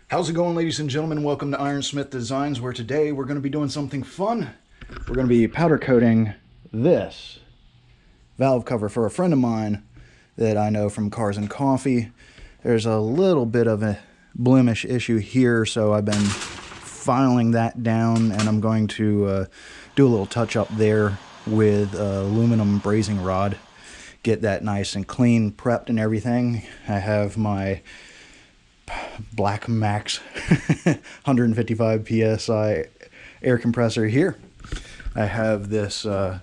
How's it going, ladies and gentlemen? Welcome to Ironsmith Designs, where today we're going to be doing something fun. We're going to be powder coating this valve cover for a friend of mine that I know from Cars and Coffee. There's a little bit of a blemish issue here, so I've been filing that down, and I'm going to do a little touch up there with aluminum brazing rod. Get that nice and clean, prepped and everything. I have my Black Max 155 psi air compressor here. I have this oven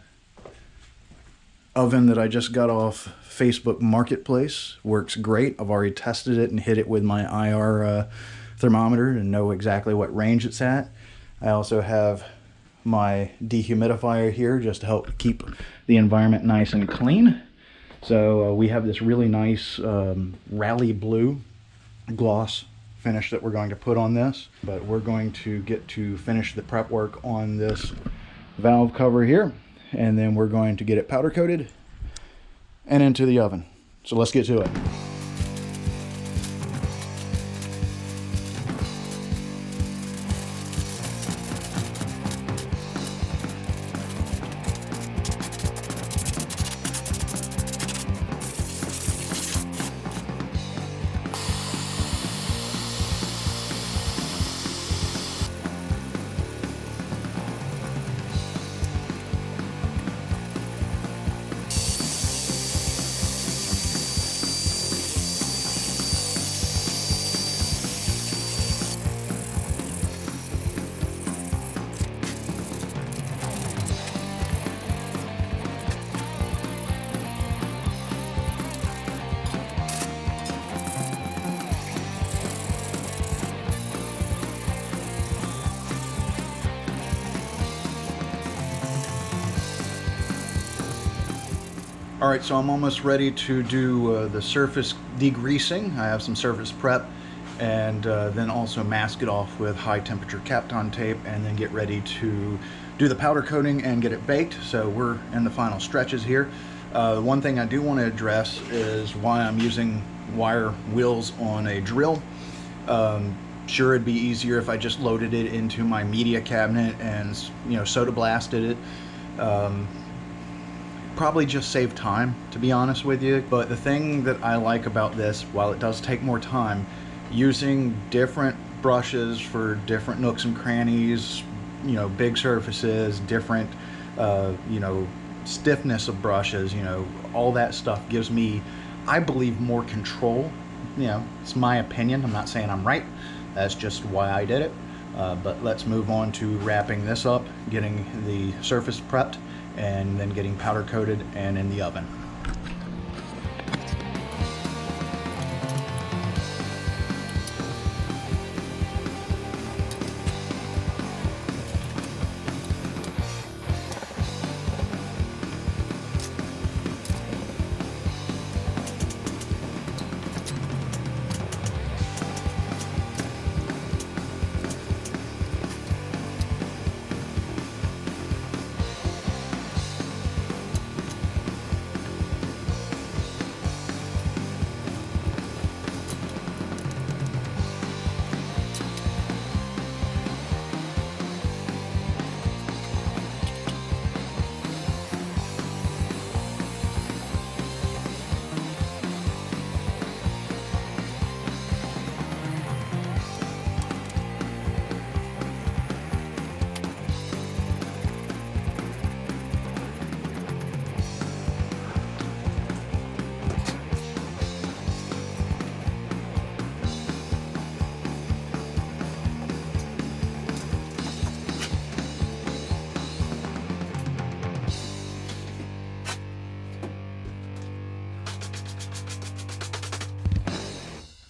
that I just got off Facebook Marketplace. Works great. I've already tested it and hit it with my IR thermometer and know exactly what range it's at. I also have my dehumidifier here just to help keep the environment nice and clean. So we have this really nice rally blue gloss finish that we're going to put on this, but we're going to get to finish the prep work on this valve cover here, and then we're going to get it powder coated and into the oven. So let's get to it. Alright, so I'm almost ready to do the surface degreasing. I have some surface prep, and then also mask it off with high temperature Kapton tape, and then get ready to do the powder coating and get it baked. So we're in the final stretches here. One thing I do want to address is why I'm using wire wheels on a drill. Sure, it'd be easier if I just loaded it into my media cabinet and, you know, soda blasted it. Probably just save time, to be honest with you. But the thing that I like about this, while it does take more time, using different brushes for different nooks and crannies, you know, big surfaces, different you know, stiffness of brushes, you know, all that stuff gives me, I believe, more control. You know, it's my opinion. I'm not saying I'm right. That's just why I did it. But let's move on to wrapping this up, getting the surface prepped, and then getting powder coated and in the oven.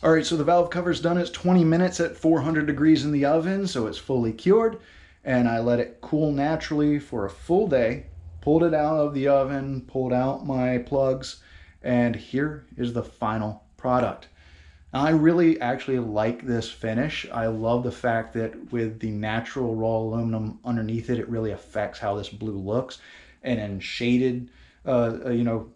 All right, so the valve cover's done. It's 20 minutes at 400 degrees in the oven, so it's fully cured. And I let it cool naturally for a full day. Pulled it out of the oven, pulled out my plugs, and here is the final product. Now, I really actually like this finish. I love the fact that with the natural raw aluminum underneath it, it really affects how this blue looks. And in shaded, you know,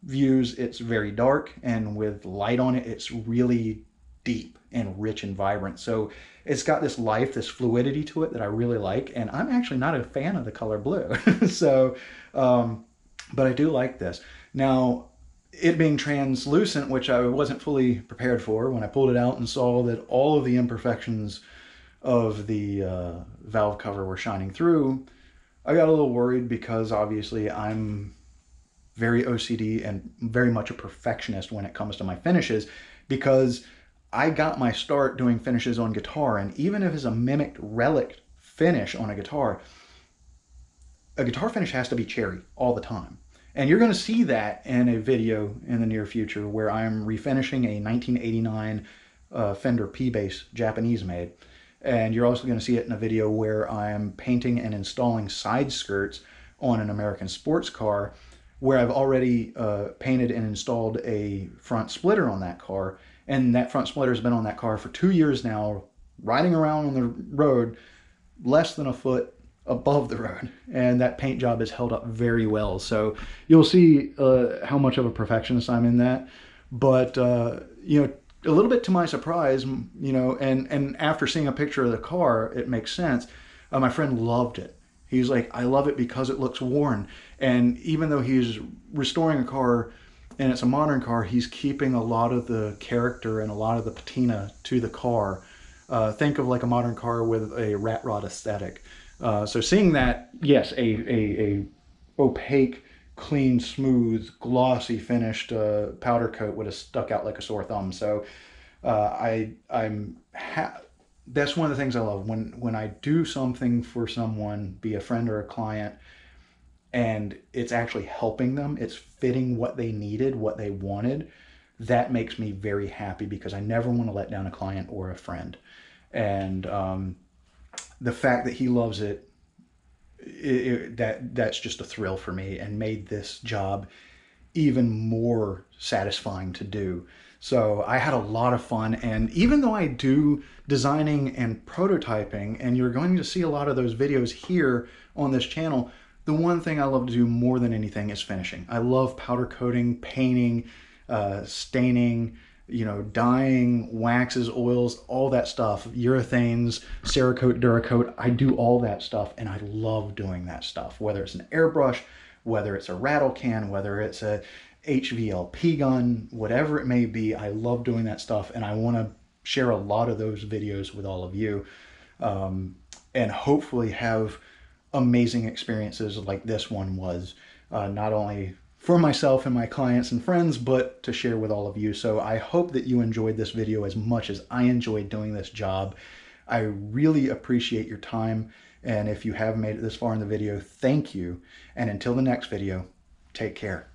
views, it's very dark, and with light on it, it's really deep. and rich and vibrant. So it's got this life, this fluidity to it that I really like. And I'm actually not a fan of the color blue. So, but I do like this. Now, it being translucent, which I wasn't fully prepared for, when I pulled it out and saw that all of the imperfections of the valve cover were shining through, I got a little worried because obviously I'm very OCD and very much a perfectionist when it comes to my finishes, because I got my start doing finishes on guitar, and even if it's a mimicked relic finish on a guitar finish has to be cherry all the time. And you're going to see that in a video in the near future where I'm refinishing a 1989 Fender P-Bass Japanese made. And you're also going to see it in a video where I'm painting and installing side skirts on an American sports car, where I've already painted and installed a front splitter on that car. And that front splitter has been on that car for 2 years now, riding around on the road less than a foot above the road, and that paint job is held up very well. So you'll see how much of a perfectionist I'm in that. But you know, a little bit to my surprise, you know, and after seeing a picture of the car, it makes sense. My friend loved it. He's like, I love it because it looks worn. And even though he's restoring a car and it's a modern car, he's keeping a lot of the character and a lot of the patina to the car. Think of like a modern car with a rat rod aesthetic. So seeing that, yes, a opaque, clean, smooth, glossy finished powder coat would have stuck out like a sore thumb. So that's one of the things I love when I do something for someone, be a friend or a client, and it's actually helping them, it's fitting what they needed, what they wanted. That makes me very happy because I never want to let down a client or a friend. And the fact that he loves it, that's just a thrill for me and made this job even more satisfying to do. So I had a lot of fun, and even though I do designing and prototyping, and you're going to see a lot of those videos here on this channel, the one thing I love to do more than anything is finishing. I love powder coating, painting, staining, you know, dyeing, waxes, oils, all that stuff, urethanes, Cerakote, Duracoat. I do all that stuff, and I love doing that stuff, whether it's an airbrush, whether it's a rattle can, whether it's a HVLP gun, whatever it may be. I love doing that stuff, and I want to share a lot of those videos with all of you, and hopefully have amazing experiences like this one was, not only for myself and my clients and friends, but to share with all of you. So I hope that you enjoyed this video as much as I enjoyed doing this job. I really appreciate your time, and if you have made it this far in the video, thank you. And until the next video, take care.